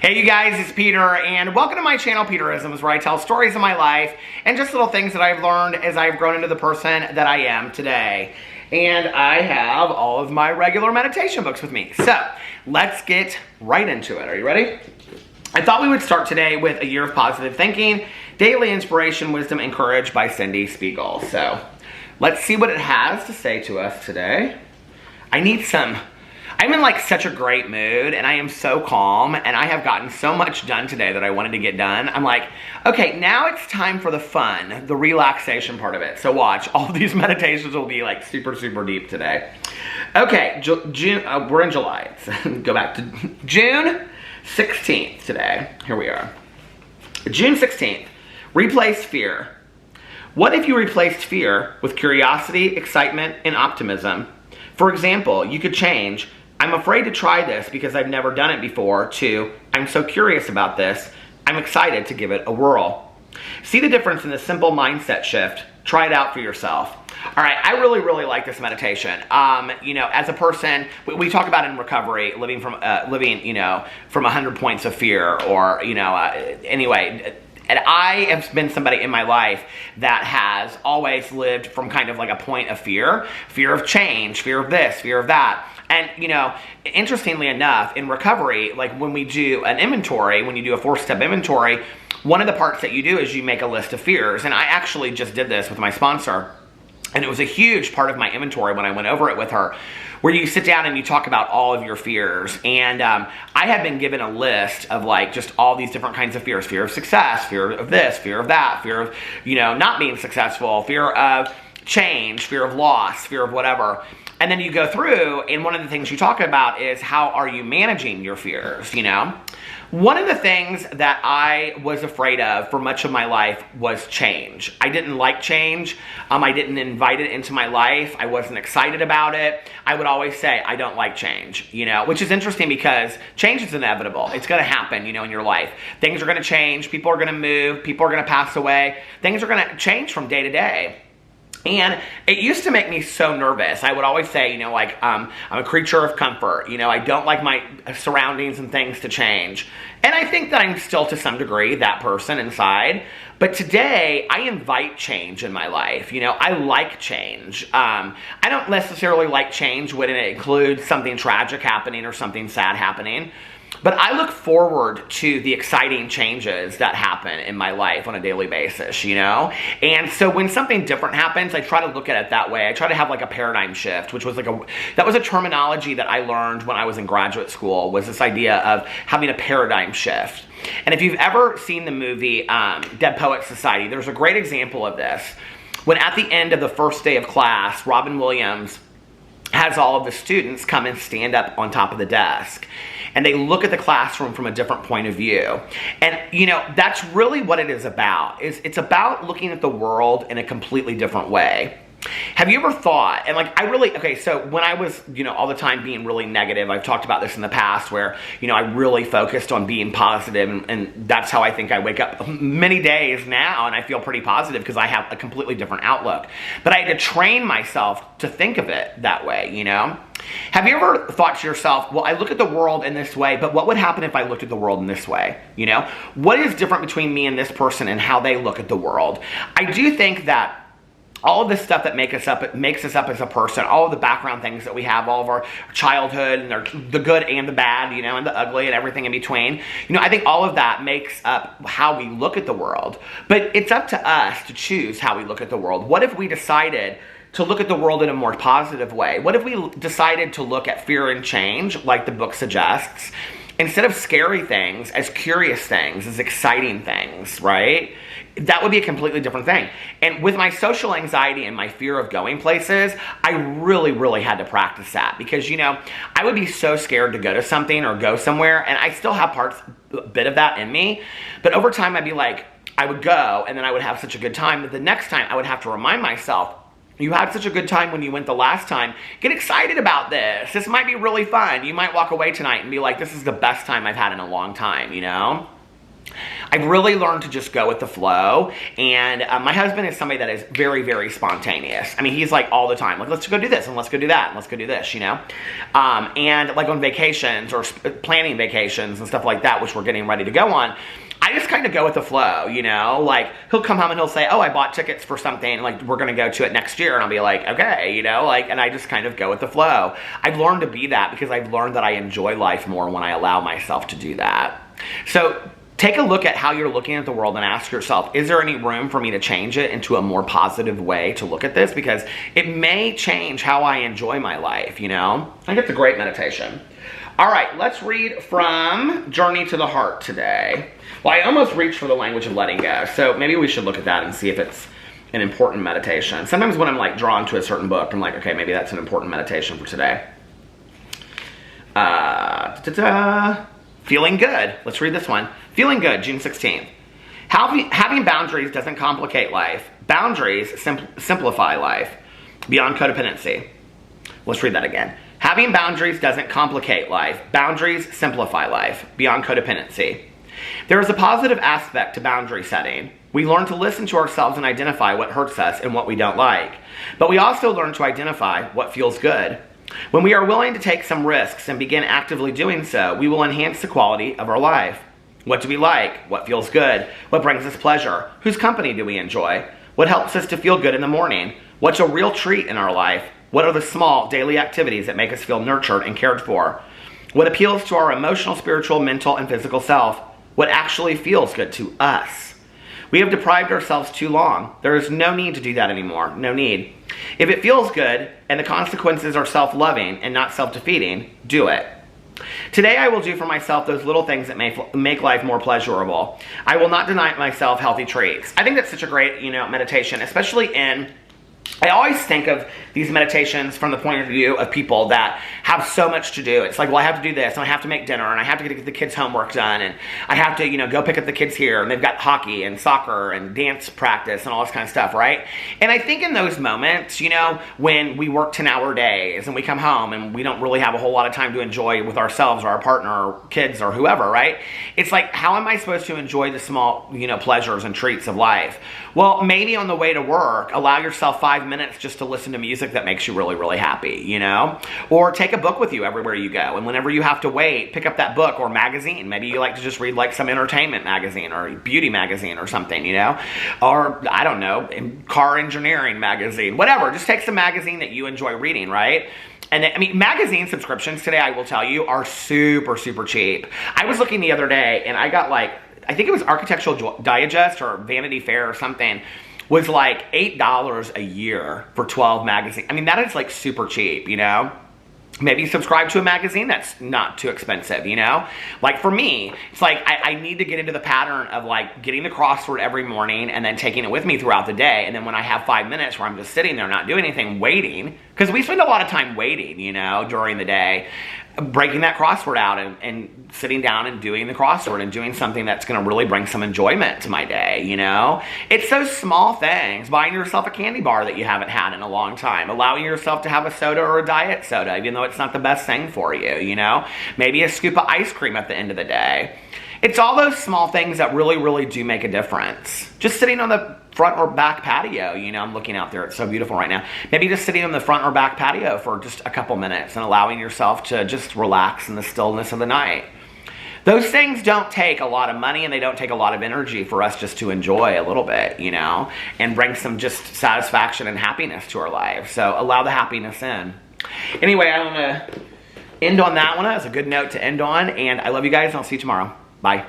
Hey you guys, it's Peter, and welcome to my channel, Peterisms, where I tell stories of my life and just little things that I've learned as I've grown into the person that I am today. And I have all of my regular meditation books with me. So, let's get right into it. Are you ready? I thought we would start today with A Year of Positive Thinking, Daily Inspiration, Wisdom, and Courage by Cindy Spiegel. So, let's see what it has to say to us today. I'm in like such a great mood and I am so calm and I have gotten so much done today that I wanted to get done. I'm like, okay, now it's time for the fun, the relaxation part of it. So watch, all these meditations will be like super, super deep today. Okay, June, we're in July. Go back to June 16th today. Here we are. June 16th, replace fear. What if you replaced fear with curiosity, excitement, and optimism? For example, you could change, I'm afraid to try this because I've never done it before, to, I'm so curious about this, I'm excited to give it a whirl. See the difference in this simple mindset shift. Try it out for yourself. All right, I really, really like this meditation. As a person, we talk about in recovery, living from 100 points of fear, or, anyway. And I have been somebody in my life that has always lived from kind of like a point of fear of change, fear of this, fear of that. And, interestingly enough, in recovery, like when we do an inventory, when you do a 4-step inventory, one of the parts that you do is you make a list of fears. And I actually just did this with my sponsor. And it was a huge part of my inventory when I went over it with her, where you sit down and you talk about all of your fears. And I had been given a list of like just all these different kinds of fears. Fear of success, fear of this, fear of that, fear of, not being successful, fear of change, fear of loss, fear of whatever. And then you go through, and one of the things you talk about is how are you managing your fears, One of the things that I was afraid of for much of my life was change. I didn't like change. I didn't invite it into my life. I wasn't excited about it. I would always say, I don't like change, which is interesting because change is inevitable. It's going to happen, in your life. Things are going to change. People are going to move. People are going to pass away. Things are going to change from day to day. And it used to make me so nervous. I would always say, I'm a creature of comfort. I don't like my surroundings and things to change. And I think that I'm still, to some degree, that person inside. But today, I invite change in my life. I like change. I don't necessarily like change when it includes something tragic happening or something sad happening. But I look forward to the exciting changes that happen in my life on a daily basis, And so when something different happens, I try to look at it that way. I try to have like a paradigm shift, which was that was a terminology that I learned when I was in graduate school, was this idea of having a paradigm shift. And if you've ever seen the movie Dead Poets Society, there's a great example of this. When at the end of the first day of class, Robin Williams has all of the students come and stand up on top of the desk. And they look at the classroom from a different point of view. And, that's really what it is about. It's about looking at the world in a completely different way. Have you ever thought, and so when I was, all the time being really negative, I've talked about this in the past where, I really focused on being positive, and that's how I think I wake up many days now, and I feel pretty positive because I have a completely different outlook. But I had to train myself to think of it that way, Have you ever thought to yourself, well, I look at the world in this way, but what would happen if I looked at the world in this way? What is different between me and this person and how they look at the world? I do think that all of this stuff that makes us up as a person, all of the background things that we have, all of our childhood, and the good and the bad, and the ugly and everything in between, I think all of that makes up how we look at the world. But it's up to us to choose how we look at the world. What if we decided to look at the world in a more positive way? What if we decided to look at fear and change, like the book suggests, instead of scary things, as curious things, as exciting things, right? That would be a completely different thing. And with my social anxiety and my fear of going places, I really, really had to practice that. Because, I would be so scared to go to something or go somewhere, and I still have a bit of that in me. But over time, I'd be like, I would go, and then I would have such a good time that the next time I would have to remind myself, you had such a good time when you went the last time. Get excited about this. This might be really fun. You might walk away tonight and be like, this is the best time I've had in a long time, I've really learned to just go with the flow, and my husband is somebody that is very, very spontaneous. I mean, he's like all the time, like, let's go do this, and let's go do that, and let's go do this, you know? And like on vacations, or planning vacations and stuff like that, which we're getting ready to go on, I just kind of go with the flow, you know? Like, he'll come home and he'll say, oh, I bought tickets for something, like, we're gonna go to it next year, and I'll be like, okay, you know? Like, and I just kind of go with the flow. I've learned to be that because I've learned that I enjoy life more when I allow myself to do that. So, take a look at how you're looking at the world and ask yourself, is there any room for me to change it into a more positive way to look at this? Because it may change how I enjoy my life, you know? I think it's a great meditation. All right, let's read from Journey to the Heart today. Well, I almost reached for the language of letting go, so maybe we should look at that and see if it's an important meditation. Sometimes when I'm like drawn to a certain book, I'm like, okay, maybe that's an important meditation for today. Feeling good. Let's read this one. Feeling good, June 16th. Having boundaries doesn't complicate life. Boundaries simplify life. Beyond codependency. Let's read that again. Having boundaries doesn't complicate life. Boundaries simplify life. Beyond codependency. There is a positive aspect to boundary setting. We learn to listen to ourselves and identify what hurts us and what we don't like. But we also learn to identify what feels good. When we are willing to take some risks and begin actively doing so, we will enhance the quality of our life. What do we like? What feels good? What brings us pleasure? Whose company do we enjoy? What helps us to feel good in the morning? What's a real treat in our life? What are the small daily activities that make us feel nurtured and cared for? What appeals to our emotional, spiritual, mental, and physical self? What actually feels good to us? We have deprived ourselves too long. There is no need to do that anymore. No need. If it feels good and the consequences are self-loving and not self-defeating, do it. Today I will do for myself those little things that make life more pleasurable. I will not deny myself healthy treats. I think that's such a great, meditation, especially I always think of these meditations from the point of view of people that have so much to do. It's like, well, I have to do this, and I have to make dinner, and I have to get the kids' homework done, and I have to, go pick up the kids here, and they've got hockey and soccer and dance practice and all this kind of stuff, right? And I think in those moments, when we work 10-hour days and we come home and we don't really have a whole lot of time to enjoy with ourselves or our partner or kids or whoever, right? It's like, how am I supposed to enjoy the small, pleasures and treats of life? Well, maybe on the way to work, allow yourself 5 minutes just to listen to music that makes you really, really happy, Or take a book with you everywhere you go. And whenever you have to wait, pick up that book or magazine. Maybe you like to just read like some entertainment magazine or beauty magazine or something, Or, I don't know, car engineering magazine, whatever. Just take some magazine that you enjoy reading, right? And magazine subscriptions today, I will tell you, are super, super cheap. I was looking the other day and I got I think it was Architectural Digest or Vanity Fair or something, was like $8 a year for 12 magazines. That is like super cheap, Maybe subscribe to a magazine that's not too expensive, Like for me, it's like I need to get into the pattern of like getting the crossword every morning and then taking it with me throughout the day. And then when I have 5 minutes where I'm just sitting there not doing anything, waiting, because we spend a lot of time waiting, during the day, breaking that crossword out and sitting down and doing the crossword and doing something that's going to really bring some enjoyment to my day, It's those small things. Buying yourself a candy bar that you haven't had in a long time. Allowing yourself to have a soda or a diet soda, even though it's not the best thing for you, Maybe a scoop of ice cream at the end of the day. It's all those small things that really, really do make a difference. Just sitting on the front or back patio, I'm looking out there, it's so beautiful right now. Maybe just sitting on the front or back patio for just a couple minutes and allowing yourself to just relax in the stillness of the night. Those things don't take a lot of money and they don't take a lot of energy for us just to enjoy a little bit, and bring some just satisfaction and happiness to our lives. So allow the happiness in. Anyway, I'm going to end on that one. That's a good note to end on, and I love you guys, and I'll see you tomorrow. Bye.